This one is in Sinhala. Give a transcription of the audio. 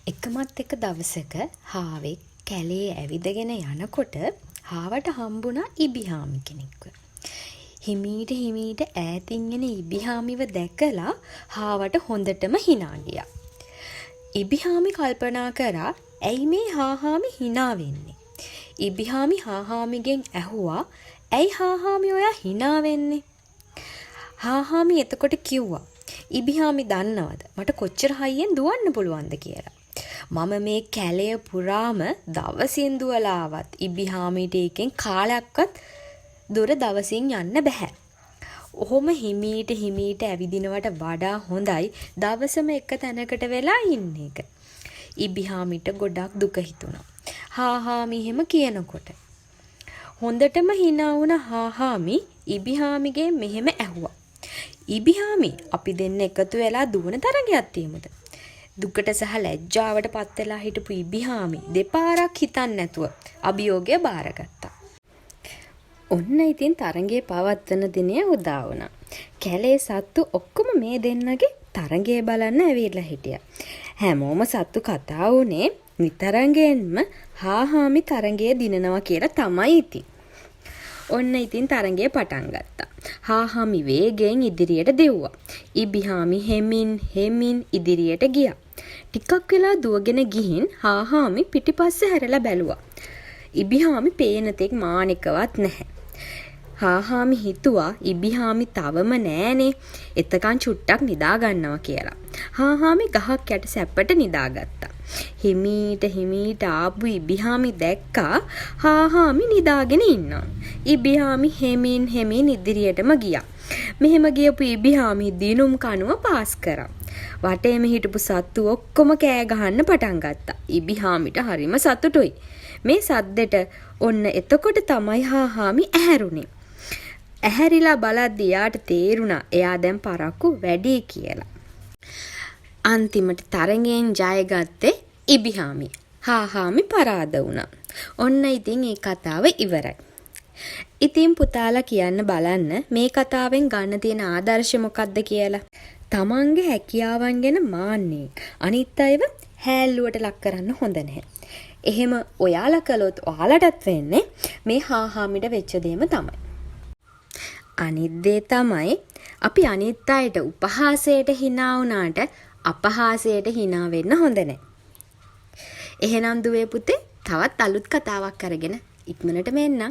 එකමත් එක දවසක හාවෙක් කැලේ ඇවිදගෙන යනකොට හාවට හම්බුණා ඉබිහාමි කෙනෙක්ව. හිමීට ඈතින් එන ඉබිහාමිව දැකලා හාවට හොඳටම හිනා ගියා. ඉබිහාමි කල්පනා කරා ඇයි මේ හාහාමි හිනා වෙන්නේ? ඉබිහාමි හාහාමිගෙන් ඇහුවා ඇයි හාහාමි ඔයා හිනා වෙන්නේ? හාහාමි එතකොට කිව්වා ඉබිහාමි දන්නවද මට කොච්චර හයියෙන් දුවන්න පුළුවන්ද කියලා. මම මේ කැලය පුරාම දවසින් දුවලාවත් ඉබිහාමිට එකෙන් කාලයක්වත් දුර දවසින් යන්න බෑ. ඔහොම හිමීට ඇවිදිනවට වඩා හොඳයි දවසම එක තැනකට වෙලා ඉන්න එක. ඉබිහාමිට ගොඩක් දුක හිතුණා. හාහාමි එහෙම කියනකොට. හොඳටම hina වුණ හාහාමි ඉබිහාමිගේ මෙහෙම ඇහුවා. ඉබිහාමි අපි දෙන්න එකතු වෙලා දුවන තරගයක් තියමුද? දුකට සහ ලැජ්ජාවට පත් වෙලා හිටපු ඉබිහාමි දෙපාරක් හිතන්නේ නැතුව අභියෝගය බාරගත්තා. ඔන්න ඉතින් තරඟේ පවත්වන දිනය උදා වුණා. කැලේ සත්තු ඔක්කොම මේ දෙන්නගේ තරඟය බලන්න ඇවිල්ලා හිටියා. හැමෝම සත්තු කතා වුණේ නිතරංගෙන්ම හාහාමි තරඟය දිනනවා කියලා තමයි ඉතින්. ඔන්න ඉතින් තරඟය පටන් ගත්තා. හාහාමි වේගෙන් ඉදිරියට දෙව්වා. ඉබිහාමි හෙමින් ඉදිරියට ගියා. ටිකක් වෙලා දුවගෙන ගිහින් හාහාමි පිටිපස්සේ හැරලා බැලුවා. ඉබිහාමි පේන තෙක් මානෙකවත් නැහැ. හාහාමි හිතුවා ඉබිහාමි තවම නෑනේ. එතකන් චුට්ටක් නිදා ගන්නවා කියලා. හාහාමි ගහක් යට සැපට නිදාගත්තා. හිමීට ආපු ඉබිහාමි දැක්කා හාහාමි නිදාගෙන ඉන්නවා. ඉබිහාමි හෙමින් ඉදිරියටම ගියා. මෙහෙම ගියපු ඉබිහාමි දිනුම් කනුව පාස් කරා. වටේම හිටපු සත්තු ඔක්කොම කෑ ගහන්න පටන් ගත්තා. ඉබිහාමිට හරිම සතුටුයි. මේ සද්දෙට ඔන්න එතකොට තමයි හාහාමි ඇහැරුණේ. ඇහැරිලා බලද්දි යාට තේරුණා එයා දැන් පරක්කු වැඩි කියලා. අන්තිමට තරඟෙන් ජයගත්තේ ඉබිහාමි. හාහාමි පරාද වුණා. ඔන්න ඉතින් මේ කතාව ඉවරයි. ඉතින් පුතාලා කියන්න බලන්න මේ කතාවෙන් ගන්න තියෙන ආදර්ශය මොකක්ද කියලා. තමන්ගේ හැකියාවන් ගැන මාන්නේ අනිත් අයව හැල්ලුවට ලක් කරන්න හොඳ නැහැ. එහෙම ඔයාලා කළොත් ඔයාලටත් වෙන්නේ මේ හාහාමිට වෙච්ච දේම තමයි. අනිත් දේ තමයි අපි අනිත් අයට උපහාසයට hina වුණාට අපහාසයට hina වෙන්න හොඳ නැහැ. එහෙනම් දුවේ පුතේ තවත් අලුත් කතාවක් අරගෙන ඉක්මනට මෙන්න.